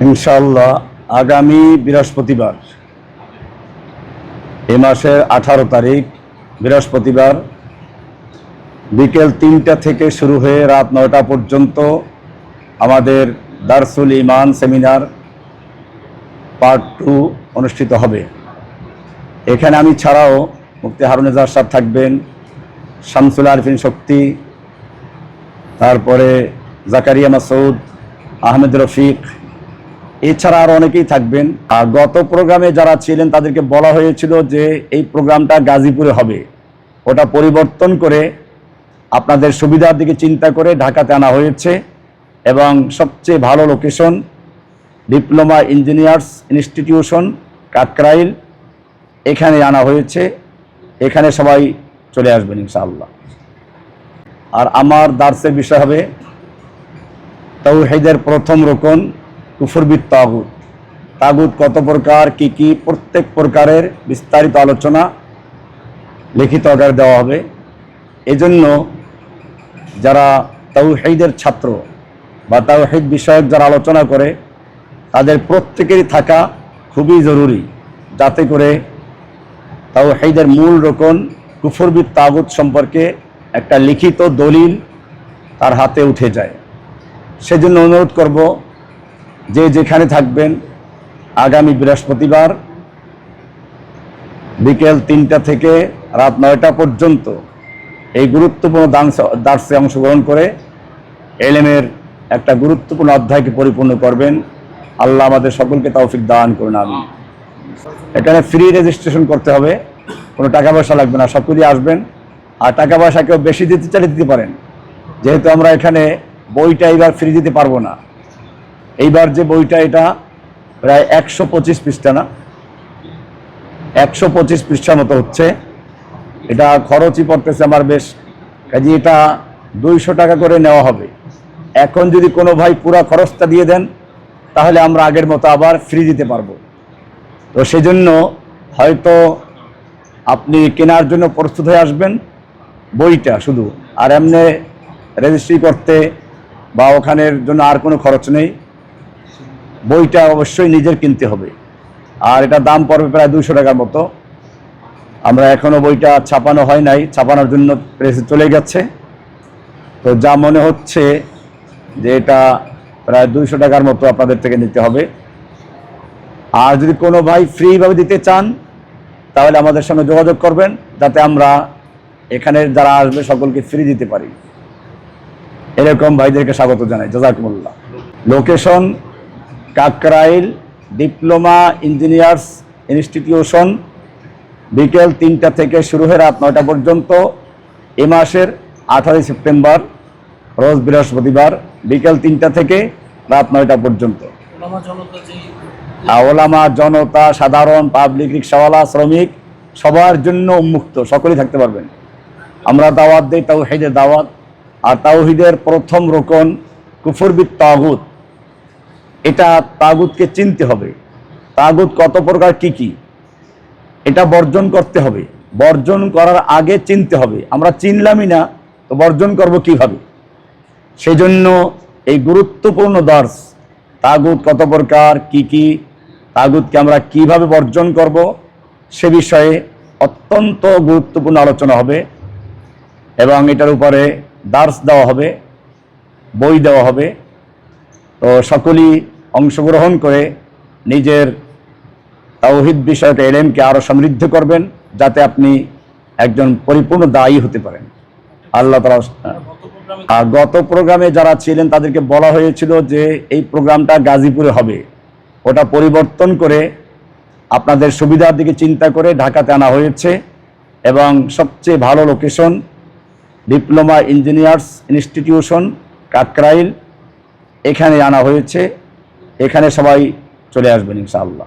ইনশাআল্লাহ আগামী বৃহস্পতিবার এই মাসের 18 তারিখ বৃহস্পতিবার বিকেল 3টা থেকে শুরু হয়ে রাত 9টা পর্যন্ত আমাদের দারসুল ইমান সেমিনার পার্ট 2 অনুষ্ঠিত হবে। এখানে আমি ছাড়াও মুফতি হারুন এজাজ সাহেব থাকবেন, শামসুল আরিফিন শক্তি, তারপরে জাকারিয়া মাসউদ, আহমেদ রফিক, এছাড়া আরও অনেকেই থাকবেন। আর গত প্রোগ্রামে যারা ছিলেন তাদেরকে বলা হয়েছিল যে এই প্রোগ্রামটা গাজীপুরে হবে, ওটা পরিবর্তন করে আপনাদের সুবিধার দিকে চিন্তা করে ঢাকাতে আনা হয়েছে এবং সবচেয়ে ভালো location diploma engineers institution Kakrail, এখানে আনা হয়েছে। এখানে সবাই চলে আসবেন ইনশাআল্লাহ। আর আমার দার্সের বিষয় হবে তাওহীদের প্রথম রকম কুফর বিত তাগুত। তাগুত কত প্রকার, কি কি, প্রত্যেক প্রকারের বিস্তারিত আলোচনা লিখিত আকারে দেওয়া হবে। এজন্য যারা তাওহীদের ছাত্র বা তাওহীদ বিষয়ক যারা আলোচনা করে তাদের প্রত্যেকেরই থাকা খুবই জরুরি, যাতে করে তাওহীদের মূল রকম কুফর বিত তাগুত সম্পর্কে একটা লিখিত দলিল তার হাতে উঠে যায়। সেজন্য অনুরোধ করব যে যেখানে থাকবেন আগামী বৃহস্পতিবার বিকেল 3টা থেকে রাত 9টা পর্যন্ত এই গুরুত্বপূর্ণ দার্সে অংশগ্রহণ করে এলেমের একটা গুরুত্বপূর্ণ অধ্যায়কে পরিপূর্ণ করবেন। আল্লাহ আমাদের সকলকে তৌফিক দান করুন, আমিন। এখানে ফ্রি রেজিস্ট্রেশন করতে হবে, কোনো টাকা পয়সা লাগবে না, সকলেই আসবেন। আর টাকা পয়সা কেউ বেশি দিতে চাইলে দিতে পারেন, যেহেতু আমরা এখানে বইটা এইবার ফ্রি দিতে পারবো না। এইবার যে বইটা এটা প্রায় 125 পৃষ্ঠা, না 125 পৃষ্ঠার মতো হচ্ছে। এটা খরচই পড়তেছে আমার বেশ, কাজে এটা 200 টাকা করে নেওয়া হবে। এখন যদি কোনো ভাই পুরো খরচটা দিয়ে দেন তাহলে আমরা আগের মতো আবার ফ্রি দিতে পারবো। তো সেজন্য হয়তো আপনি কেনার জন্য প্রস্তুত হয়ে আসবেন বইটা শুধু, আর এমনি রেজিস্ট্রি করতে বা ওখানের জন্য আর কোনো খরচ নেই। বইটা অবশ্যই নিজের কিনতে হবে, আর এটা দাম পড়বে প্রায় 200 টাকার মতো। আমরা এখনও বইটা ছাপানো হয় নাই, ছাপানোর জন্য প্রেসে চলে গেছে। তো যা মনে হচ্ছে যে এটা প্রায় 200 টাকার মতো আপনাদের থেকে নিতে হবে। আর যদি কোনো ভাই ফ্রিভাবে দিতে চান তাহলে আমাদের সঙ্গে যোগাযোগ করবেন, যাতে আমরা এখানে যারা আসবে সকলকে ফ্রি দিতে পারি। এরকম ভাইদেরকে স্বাগত জানাই, জাযাকুমুল্লাহ। Location Kakrail diploma engineers institution, বিকেল 3টা থেকে শুরু হয়ে রাত 9টা পর্যন্ত। এ মাসের 18 সেপ্টেম্বর রোজ বৃহস্পতিবার বিকেল 3টা থেকে রাত 9টা পর্যন্ত। ওলামা জনতা, সাধারণ পাবলিক, রিক্সাওয়ালা, শ্রমিক সবার জন্য উন্মুক্ত, সকলেই থাকতে পারবেন। আমরা দাওয়াত দিই তাওহীদের দাওয়াত। আর তাওহীদের প্রথম রকম কুফর বিত তাগুত, এটা তাগুতকে চিনতে হবে। তাগুত কত প্রকার, কি কি, এটা বর্জন করতে হবে। বর্জন করার আগে চিনতে হবে। আমরা চিনলামই না তো বর্জন করব কিভাবে? সেই জন্য এই গুরুত্বপূর্ণ দার্স, তাগুত কত প্রকার, কি কি, তাগুতকে আমরা কিভাবে বর্জন করব সে বিষয়ে অত্যন্ত গুরুত্বপূর্ণ আলোচনা হবে এবং এটার উপরে দার্স দেওয়া হবে, বই দেওয়া হবে। তো সকলেই অংশগ্রহণ করে নিজের তাওহীদ বিষয়ক ইলমকে আরও সমৃদ্ধ করবেন, যাতে আপনি একজন পরিপূর্ণ দায়ী হতে পারেন। আল্লাহ তাআলা। আর গত প্রোগ্রামে যারা ছিলেন তাদেরকে বলা হয়েছিল যে এই প্রোগ্রামটা গাজীপুরে হবে, ওটা পরিবর্তন করে আপনাদের সুবিধার দিকে চিন্তা করে ঢাকাতে আনা হয়েছে এবং সবচেয়ে ভালো location diploma engineers institution Kakrail, এখানে আনা হয়েছে। এখানে সবাই চলে আসবেন ইনশাআল্লাহ।